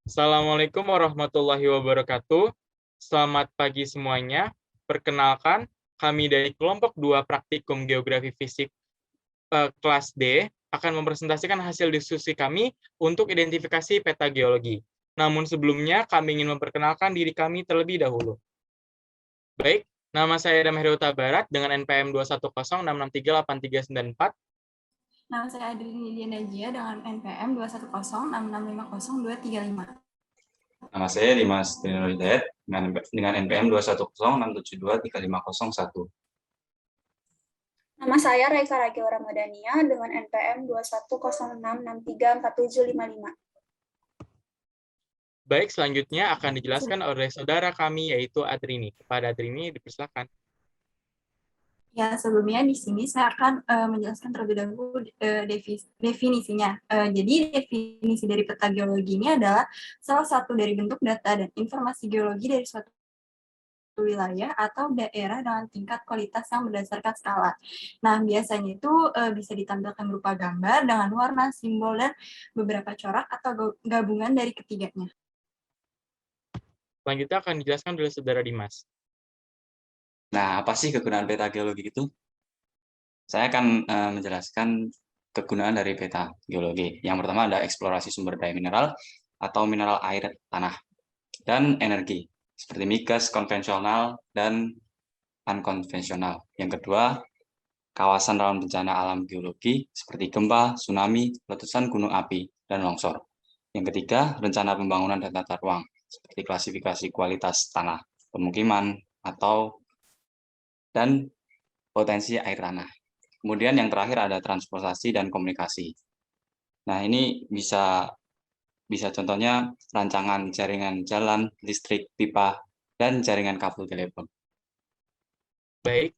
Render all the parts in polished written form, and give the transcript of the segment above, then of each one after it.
Assalamualaikum warahmatullahi wabarakatuh. Selamat pagi semuanya. Perkenalkan, kami dari kelompok 2 Praktikum Geografi Fisik kelas D akan mempresentasikan hasil diskusi kami untuk identifikasi peta geologi. Namun sebelumnya, kami ingin memperkenalkan diri kami terlebih dahulu. Baik, nama saya Adam Heruta Barat dengan NPM 21066389394. Nama saya Adrini Dianajia dengan NPM 21066502235. Nama saya Dimas Dinur Hidayat dengan NPM 21067235501. Nama saya Raika Ragil Ramadhania dengan NPM 2106634755. Baik, selanjutnya akan dijelaskan oleh saudara kami yaitu Adrini. Kepada Adrini dipersilakan. Ya, sebelumnya di sini saya akan menjelaskan terlebih dahulu definisinya. Jadi definisi dari peta geologi ini adalah salah satu dari bentuk data dan informasi geologi dari suatu wilayah atau daerah dengan tingkat kualitas yang berdasarkan skala. Nah, biasanya itu bisa ditampilkan berupa gambar dengan warna, simbol, dan beberapa corak atau gabungan dari ketiganya. Selanjutnya akan dijelaskan oleh saudara Dimas. Nah, apa sih kegunaan peta geologi itu? Saya akan menjelaskan kegunaan dari peta geologi. Yang pertama ada eksplorasi sumber daya mineral atau mineral air, tanah, dan energi, seperti migas konvensional dan unkonvensional. Yang kedua, kawasan rawan bencana alam geologi seperti gempa, tsunami, letusan gunung api, dan longsor. Yang ketiga, rencana pembangunan dan tata ruang, seperti klasifikasi kualitas tanah, pemukiman, dan potensi air tanah. Kemudian yang terakhir ada transportasi dan komunikasi. Nah, ini bisa contohnya rancangan jaringan jalan, listrik, pipa, dan jaringan kabel telepon. Baik,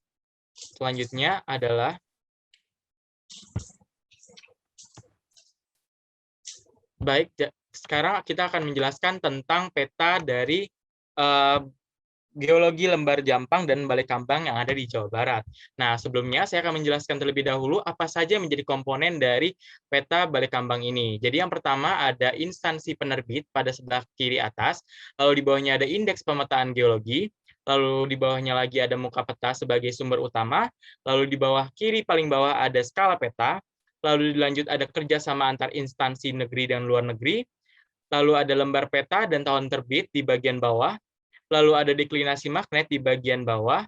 selanjutnya adalah sekarang kita akan menjelaskan tentang peta dari geologi Lembar Jampang dan Balekambang yang ada di Jawa Barat. Nah, sebelumnya saya akan menjelaskan terlebih dahulu apa saja menjadi komponen dari peta Balekambang ini. Jadi yang pertama ada instansi penerbit pada sebelah kiri atas, lalu di bawahnya ada indeks pemetaan geologi, lalu di bawahnya lagi ada muka peta sebagai sumber utama, lalu di bawah kiri paling bawah ada skala peta, lalu dilanjut ada kerjasama antar instansi negeri dan luar negeri, lalu ada lembar peta dan tahun terbit di bagian bawah, lalu ada deklinasi magnet di bagian bawah,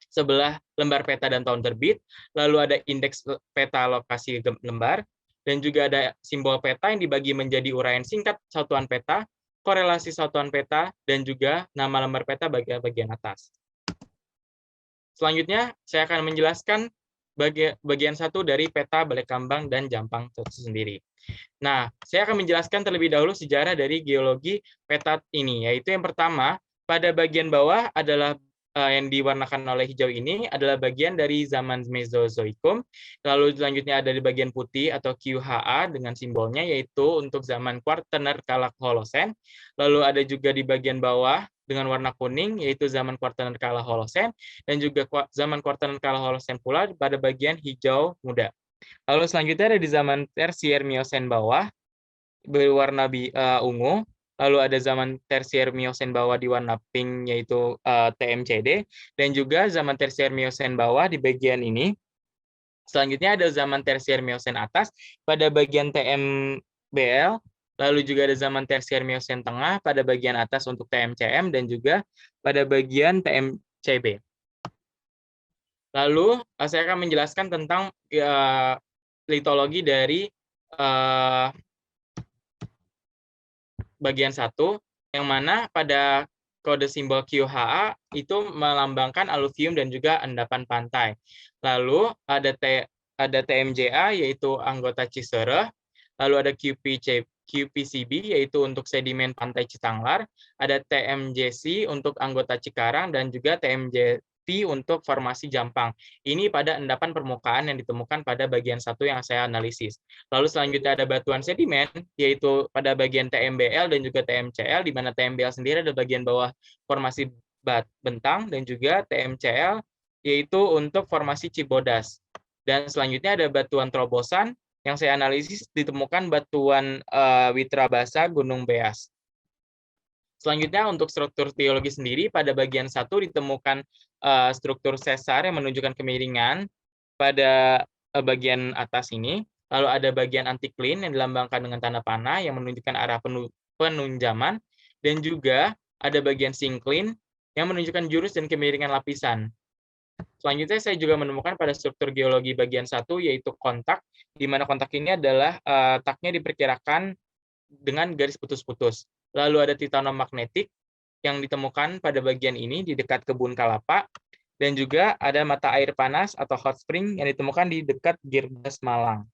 sebelah lembar peta dan tahun terbit, lalu ada indeks peta lokasi lembar, dan juga ada simbol peta yang dibagi menjadi uraian singkat satuan peta, korelasi satuan peta, dan juga nama lembar peta bagian atas. Selanjutnya, saya akan menjelaskan bagian satu dari peta Balekambang dan Jampang itu sendiri. Nah, saya akan menjelaskan terlebih dahulu sejarah dari geologi peta ini, yaitu yang pertama, pada bagian bawah adalah yang diwarnakan oleh hijau ini adalah bagian dari zaman Mesozoikum, lalu selanjutnya ada di bagian putih atau QHA dengan simbolnya, yaitu untuk zaman Quaternary Kala Holosen, lalu ada juga di bagian bawah dengan warna kuning, yaitu zaman Quaternary Kala Holosen, dan juga zaman Quaternary Kala Holosen pula pada bagian hijau muda. Lalu selanjutnya ada di zaman Tersier Miosen bawah berwarna ungu. Lalu ada zaman Tersier Miosen bawah di warna pink yaitu TMCD, dan juga zaman Tersier Miosen bawah di bagian ini. Selanjutnya ada zaman Tersier Miosen atas pada bagian TMBL, lalu juga ada zaman Tersier Miosen tengah pada bagian atas untuk TMCM, dan juga pada bagian TMCB. Lalu saya akan menjelaskan tentang litologi dari bagian 1, yang mana pada kode simbol QHA itu melambangkan aluvium dan juga endapan pantai. Lalu ada TMJA yaitu anggota Cisereh, lalu ada QPCB yaitu untuk sedimen pantai Citanglar, ada TMJC untuk anggota Cikarang, dan juga TMJP untuk formasi Jampang. Ini pada endapan permukaan yang ditemukan pada bagian 1 yang saya analisis. Lalu selanjutnya ada batuan sedimen, yaitu pada bagian TMBL dan juga TMCL, di mana TMBL sendiri ada bagian bawah formasi bentang, dan juga TMCL yaitu untuk formasi Cibodas. Dan selanjutnya ada batuan terobosan, yang saya analisis ditemukan batuan Witra Basa Gunung Beas. Selanjutnya untuk struktur geologi sendiri, pada bagian 1 ditemukan struktur sesar yang menunjukkan kemiringan pada bagian atas ini. Lalu ada bagian antiklin yang dilambangkan dengan tanda panah yang menunjukkan arah penunjaman. Dan juga ada bagian sinklin yang menunjukkan jurus dan kemiringan lapisan. Selanjutnya saya juga menemukan pada struktur geologi bagian 1 yaitu kontak, di mana kontak ini adalah taknya diperkirakan dengan garis putus-putus. Lalu ada titanomagnetik yang ditemukan pada bagian ini di dekat kebun kelapa, dan juga ada mata air panas atau hot spring yang ditemukan di dekat Girdas Malang.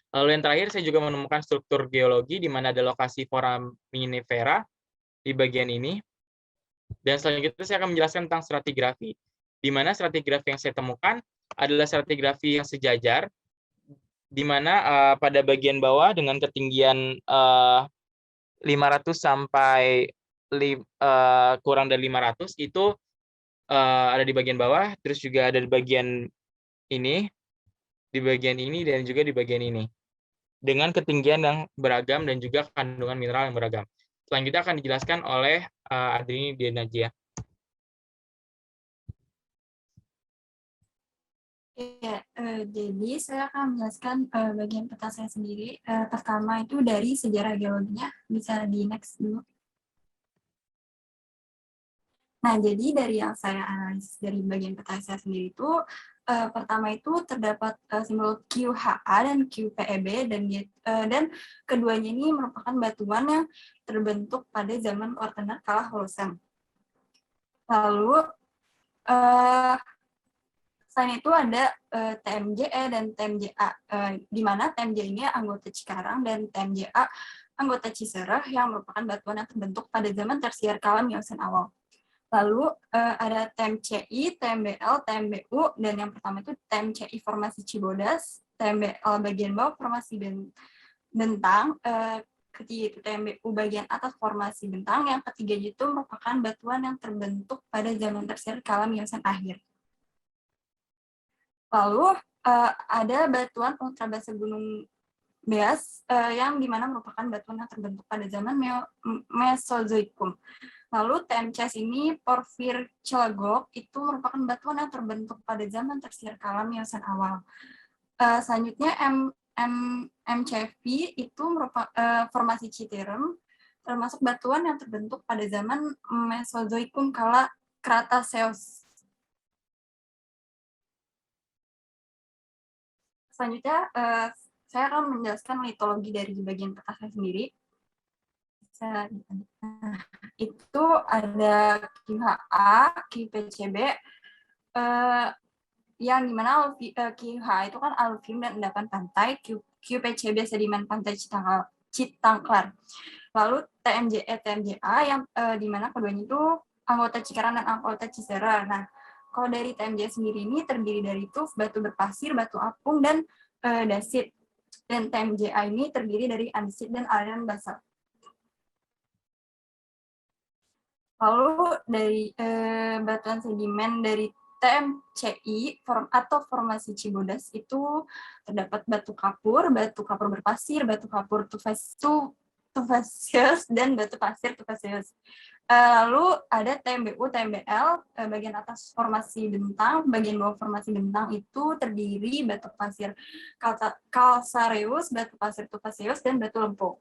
Lalu yang terakhir saya juga menemukan struktur geologi di mana ada lokasi foraminifera di bagian ini. Dan selanjutnya saya akan menjelaskan tentang stratigrafi, di mana stratigrafi yang saya temukan adalah stratigrafi yang sejajar, di mana pada bagian bawah dengan ketinggian 500 sampai kurang dari 500 itu ada di bagian bawah, terus juga ada di bagian ini, dan juga di bagian ini, dengan ketinggian yang beragam dan juga kandungan mineral yang beragam. Selanjutnya akan dijelaskan oleh Adrini Denajia. Ya, jadi saya akan menjelaskan bagian peta saya sendiri. Pertama itu dari sejarah geologinya, bisa di next dulu. Nah, jadi dari yang saya analisis dari bagian peta saya sendiri itu, pertama itu terdapat simbol QHA dan QPEB, dan keduanya ini merupakan batuan yang terbentuk pada zaman Kuartener kala Holocene. Lalu, selain itu ada TMJE dan TMJA, di mana TMJE ini anggota Cikarang dan TMJA anggota Cisereh yang merupakan batuan yang terbentuk pada zaman tersier kala Miocene awal. Lalu ada TMCI, TMBL, TMBU, dan yang pertama itu TMCI formasi Cibodas, TMBL bagian bawah formasi bentang, ketiga itu TMBU bagian atas formasi bentang, yang ketiga itu merupakan batuan yang terbentuk pada zaman tersier kala Miocene akhir. Lalu ada batuan ultrabasa Gunung Beas yang dimana merupakan batuan yang terbentuk pada zaman Mesozoikum. Lalu TMCS ini porfir Cilegok itu merupakan batuan yang terbentuk pada zaman tersier kala Miocene awal. Selanjutnya MCV itu merupakan formasi Citerem, termasuk batuan yang terbentuk pada zaman Mesozoikum kala Cretaceous. Selanjutnya, saya akan menjelaskan litologi dari bagian peta saya sendiri. Itu ada QHA, QPCB, yang dimana QHA itu kan aluvium dan endapan pantai, QPCB sedimen pantai Citangklar. Lalu TMJE, TMJA yang dimana keduanya itu anggota Cikarang dan anggota Cisereh. Nah, kalau dari TMJ sendiri ini terdiri dari tuf, batu berpasir, batu apung, dan dasit. Dan TMJA ini terdiri dari andesit dan aliran basalt. Lalu dari batuan sedimen dari TMCI atau formasi Cibodas itu terdapat batu kapur berpasir, batu kapur tufaceous, dan batu pasir tufaceous. Lalu ada TMBU, TMBL, bagian atas formasi bentang, bagian bawah formasi bentang itu terdiri batu pasir calcareous, batu pasir tufaceous, dan batu lempung.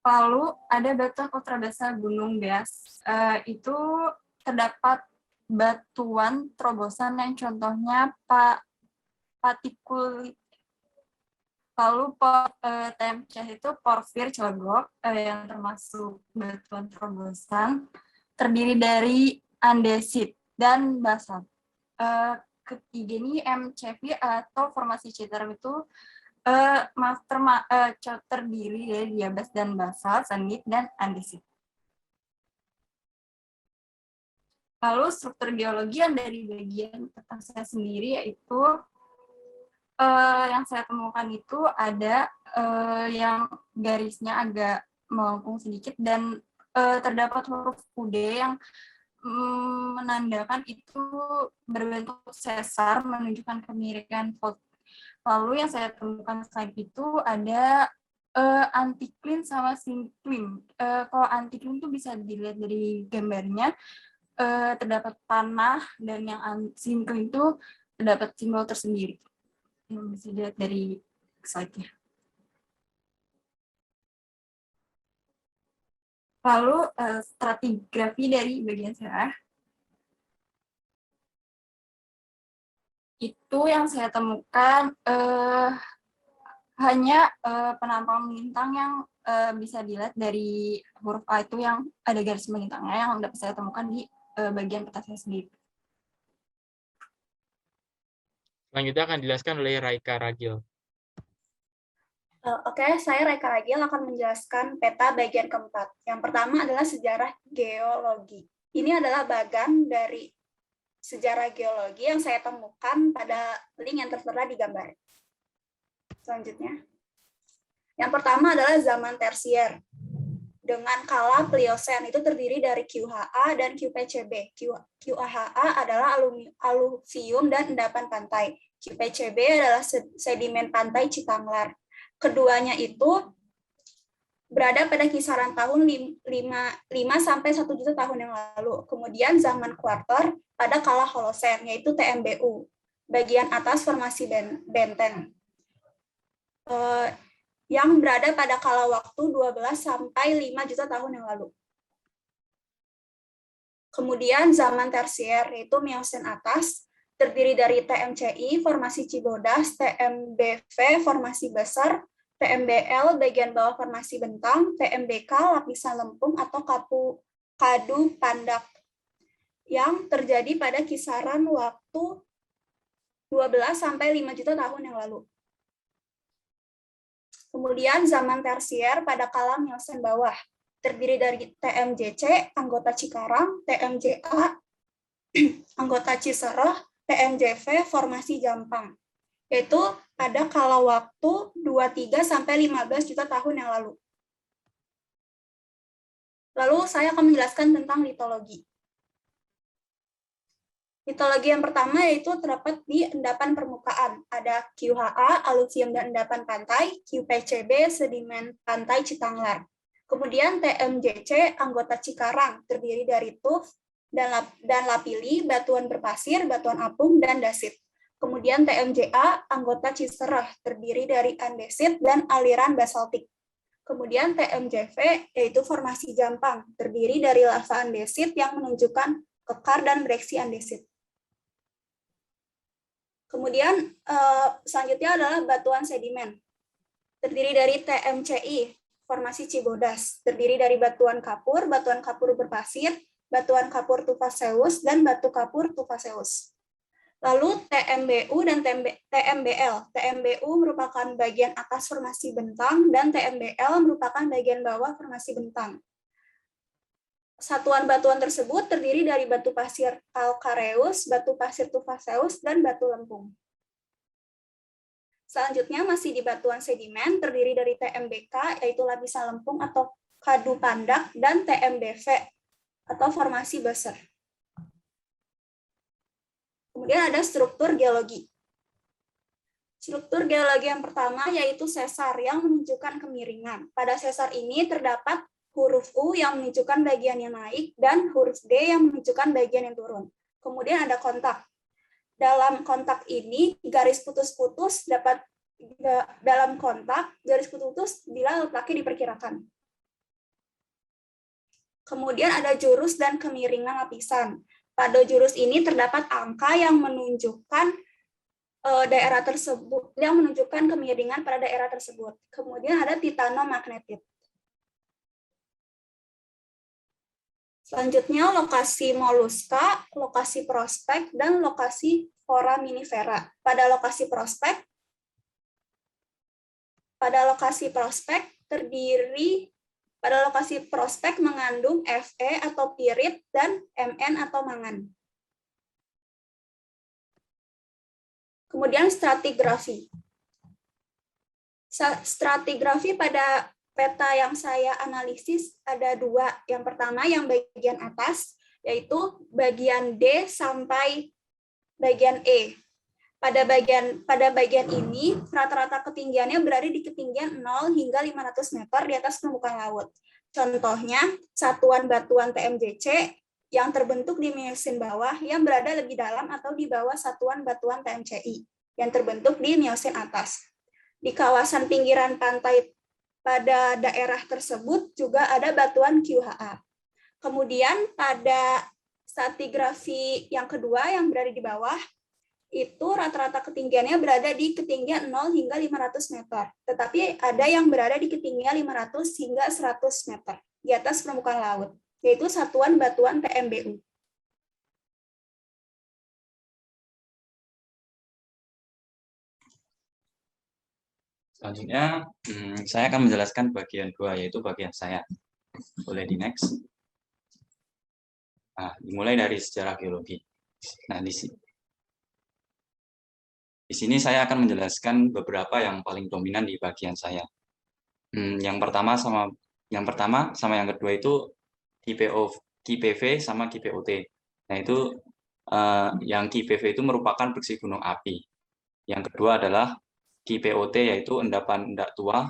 Lalu ada batuan ultrabasa Gunung Beas, itu terdapat batuan terobosan yang contohnya patikulit. Lalu TMC itu porfir Cilegok yang termasuk batuan terobosan, terdiri dari andesit dan basalt. Ketiga ini MCV atau formasi Citerem itu terdiri dari diabas dan basalt, sandit, dan andesit. Lalu struktur geologi yang dari bagian peta saya sendiri yaitu yang saya temukan itu ada yang garisnya agak melengkung sedikit dan terdapat huruf UD yang menandakan itu berbentuk sesar menunjukkan kemiripan fold. Lalu yang saya temukan selain itu ada anticline sama syncline. Kalau anticline itu bisa dilihat dari gambarnya, terdapat panah, dan yang syncline itu terdapat simbol tersendiri. Yang bisa dilihat dari slide-nya. Lalu stratigrafi dari bagian serah. Itu yang saya temukan hanya penampakan melintang yang bisa dilihat dari huruf A itu yang ada garis melintangnya yang dapat saya temukan di bagian peta saya sendiri. Selanjutnya akan dijelaskan oleh Raika Ragil. Oke, saya Raika Ragil akan menjelaskan peta bagian keempat. Yang pertama adalah sejarah geologi. Ini adalah bagan dari sejarah geologi yang saya temukan pada link yang tertera di gambar. Selanjutnya. Yang pertama adalah zaman tersier. Dengan kala Pliocene itu terdiri dari QHA dan QPCB. QHA adalah aluvium dan endapan pantai. QPCB adalah sedimen pantai Citanglar. Keduanya itu berada pada kisaran tahun 5 sampai 1 juta tahun yang lalu. Kemudian zaman kuarter pada kala Holosen, yaitu TMBU, bagian atas formasi benteng. Yang berada pada kala waktu 12 sampai 5 juta tahun yang lalu. Kemudian zaman tersier, yaitu Miocene atas, terdiri dari TMCI, formasi Cibodas, TMBV, formasi besar, TMBL, bagian bawah formasi bentang, TMBK, lapisan lempung atau kadu pandak, yang terjadi pada kisaran waktu 12 sampai 5 juta tahun yang lalu. Kemudian zaman tersier pada kala Miocene bawah, terdiri dari TMJC, anggota Cikarang, TMJA, anggota Ciseroh, TMJV, formasi Jampang, yaitu pada kala waktu 23 sampai 15 juta tahun yang lalu. Lalu saya akan menjelaskan tentang litologi. Litologi yang pertama yaitu terdapat di endapan permukaan. Ada QHA, aluvium dan endapan pantai, QPCB, sedimen pantai Citanglar. Kemudian TMJC, anggota Cikarang, terdiri dari tuf dan lapili, batuan berpasir, batuan apung, dan dasit. Kemudian TMJA, anggota Ciserah, terdiri dari andesit dan aliran basaltik. Kemudian TMJV, yaitu formasi Jampang, terdiri dari lava andesit yang menunjukkan kekar dan breksi andesit. Kemudian selanjutnya adalah batuan sedimen. Terdiri dari TMCI, formasi Cibodas. Terdiri dari batuan kapur berpasir, batuan kapur tufaceus, dan batu kapur tufaceus. Lalu TMBU dan TMBL. TMBU merupakan bagian atas formasi bentang, dan TMBL merupakan bagian bawah formasi bentang. Satuan batuan tersebut terdiri dari batu pasir calcareus, batu pasir tufaceus, dan batu lempung. Selanjutnya masih di batuan sedimen, terdiri dari TMBK, yaitu lapisan lempung atau kadu pandak, dan TMBV, atau formasi besar. Kemudian ada struktur geologi. Struktur geologi yang pertama yaitu sesar yang menunjukkan kemiringan. Pada sesar ini terdapat huruf U yang menunjukkan bagian yang naik dan huruf D yang menunjukkan bagian yang turun. Kemudian ada kontak. Dalam kontak ini garis putus-putus dapat dalam kontak garis putus bila letaknya diperkirakan. Kemudian ada jurus dan kemiringan lapisan. Pada jurus ini terdapat angka yang menunjukkan daerah tersebut, yang menunjukkan kemiringan pada daerah tersebut. Kemudian ada titanomagnetit. Selanjutnya lokasi moluska, lokasi prospek, dan lokasi foraminifera. Pada lokasi prospek mengandung Fe atau pirit dan Mn atau mangan. Kemudian stratigrafi. Stratigrafi pada peta yang saya analisis ada dua. Yang pertama yang bagian atas, yaitu bagian D sampai bagian E. Pada bagian ini, rata-rata ketinggiannya berada di ketinggian 0 hingga 500 meter di atas permukaan laut. Contohnya, satuan batuan TMJC yang terbentuk di Miocene bawah yang berada lebih dalam atau di bawah satuan batuan TMCI yang terbentuk di Miocene atas. Di kawasan pinggiran pantai pada daerah tersebut juga ada batuan QHA. Kemudian pada stratigrafi yang kedua yang berada di bawah, itu rata-rata ketinggiannya berada di ketinggian 0 hingga 500 meter. Tetapi ada yang berada di ketinggian 500 hingga 100 meter di atas permukaan laut, yaitu satuan batuan TMBU. Selanjutnya, saya akan menjelaskan bagian 2, yaitu bagian saya. Boleh di next. Nah, dimulai dari sejarah geologi. Nah, di sini saya akan menjelaskan beberapa yang paling dominan di bagian saya. Yang pertama sama yang kedua itu KPV sama KPOT. Nah, itu yang KPV itu merupakan bersih gunung api. Yang kedua adalah KPOT, yaitu endapan endak tua.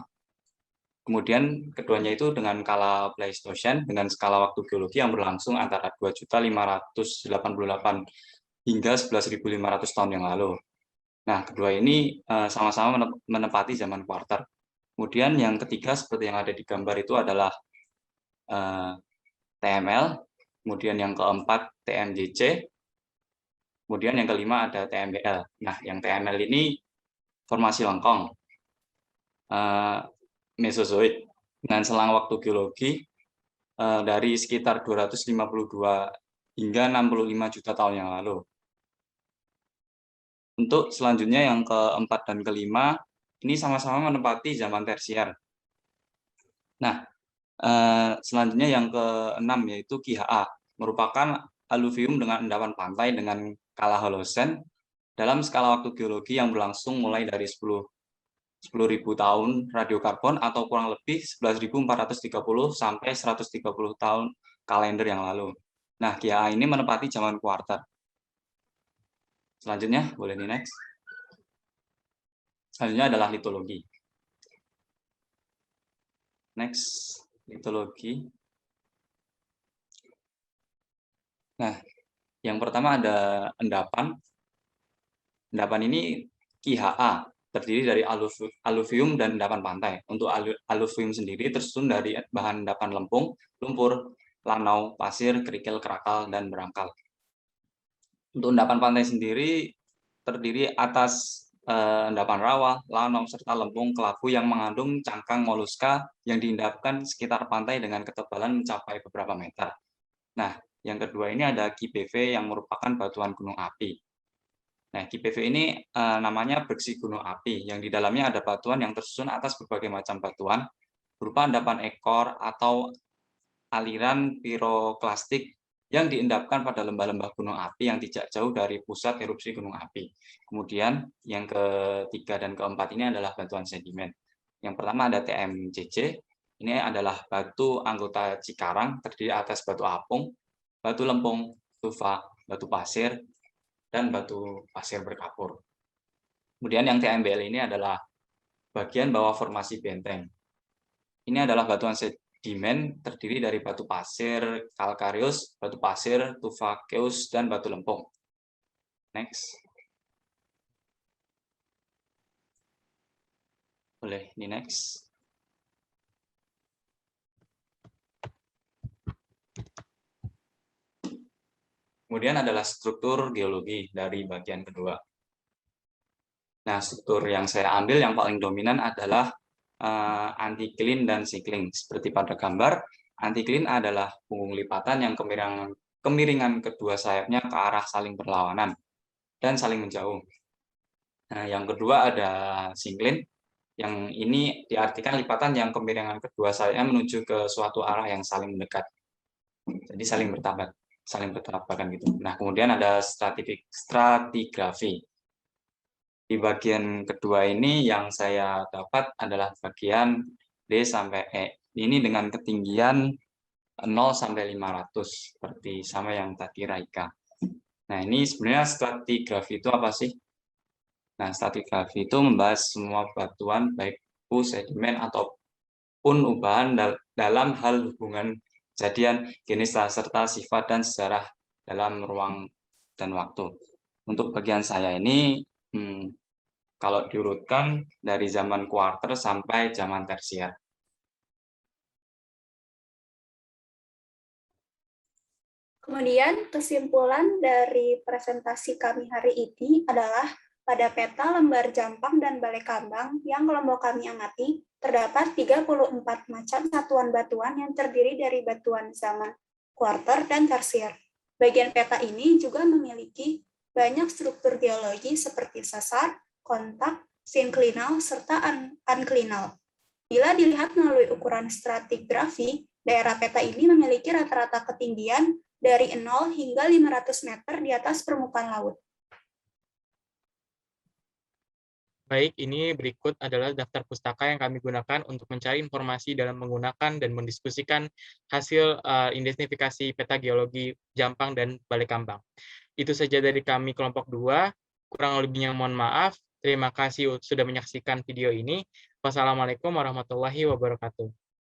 Kemudian keduanya itu dengan skala Pleistocene dengan skala waktu geologi yang berlangsung antara 2.588 hingga 11.500 tahun yang lalu. Nah, kedua ini sama-sama menempati zaman kuarter. Kemudian yang ketiga seperti yang ada di gambar itu adalah TML, kemudian yang keempat TMJC, kemudian yang kelima ada TMBL. Nah, yang TML ini formasi lengkong Mesozoik dengan selang waktu geologi dari sekitar 252 hingga 65 juta tahun yang lalu. Untuk selanjutnya yang keempat dan kelima, ini sama-sama menempati zaman tersier. Nah, selanjutnya yang keenam yaitu KHA, merupakan aluvium dengan endapan pantai dengan skala Holocene dalam skala waktu geologi yang berlangsung mulai dari 10.000 tahun radiokarbon atau kurang lebih 11.430 sampai 130 tahun kalender yang lalu. Nah, KHA ini menempati zaman kuarter. Selanjutnya, boleh di next. Selanjutnya adalah litologi. Next, litologi. Nah, yang pertama ada endapan. Endapan ini KHA, terdiri dari aluvium dan endapan pantai. Untuk aluvium sendiri tersusun dari bahan endapan lempung, lumpur, lanau, pasir, kerikil, kerakal, dan berangkal. Untuk endapan pantai sendiri terdiri atas endapan rawa, lanau, serta lempung kelabu yang mengandung cangkang moluska yang diendapkan sekitar pantai dengan ketebalan mencapai beberapa meter. Nah, yang kedua ini ada KPV yang merupakan batuan gunung api. Nah, KPV ini namanya bersih gunung api, yang di dalamnya ada batuan yang tersusun atas berbagai macam batuan, berupa endapan ekor atau aliran piroklastik yang diendapkan pada lembah-lembah gunung api yang tidak jauh dari pusat erupsi gunung api. Kemudian yang ketiga dan keempat ini adalah batuan sedimen. Yang pertama ada TMJC, ini adalah batu anggota Cikarang terdiri atas batu apung, batu lempung, tufa, batu pasir, dan batu pasir berkapur. Kemudian yang TMBL ini adalah bagian bawah formasi benteng. Ini adalah batuan sedimen terdiri dari batu pasir kalkarius, batu pasir tufakeus, dan batu lempung. Next. Boleh di next. Kemudian adalah struktur geologi dari bagian kedua. Nah, struktur yang saya ambil yang paling dominan adalah antiklin dan sikling. Seperti pada gambar, antiklin adalah punggung lipatan yang kemiringan kedua sayapnya ke arah saling berlawanan dan saling menjauh. Nah, yang kedua ada siklin, yang ini diartikan lipatan yang kemiringan kedua sayapnya menuju ke suatu arah yang saling mendekat. Jadi saling bertabrakan gitu. Nah, kemudian ada stratigrafi. Di bagian kedua ini yang saya dapat adalah bagian D sampai E. Ini dengan ketinggian 0 sampai 500 seperti sama yang tadi Raika. Nah, ini sebenarnya stratigrafi itu apa sih? Nah, stratigrafi itu membahas semua batuan baik itu sedimen ataupun ubahan dalam hal hubungan kejadian, jenis serta sifat dan sejarah dalam ruang dan waktu. Untuk bagian saya ini kalau diurutkan dari zaman kuarter sampai zaman tersier. Kemudian kesimpulan dari presentasi kami hari ini adalah pada peta lembar Jampang dan Balekambang yang kelompok kami amati, terdapat 34 macam satuan batuan yang terdiri dari batuan zaman kuarter dan tersier. Bagian peta ini juga memiliki banyak struktur geologi seperti sesar, kontak, sinklinal, serta anklinal. Bila dilihat melalui ukuran stratigrafi, daerah peta ini memiliki rata-rata ketinggian dari 0 hingga 500 meter di atas permukaan laut. Baik, ini berikut adalah daftar pustaka yang kami gunakan untuk mencari informasi dalam menggunakan dan mendiskusikan hasil identifikasi peta geologi Jampang dan Balekambang. Itu saja dari kami kelompok 2. Kurang lebihnya mohon maaf. Terima kasih sudah menyaksikan video ini. Wassalamualaikum warahmatullahi wabarakatuh.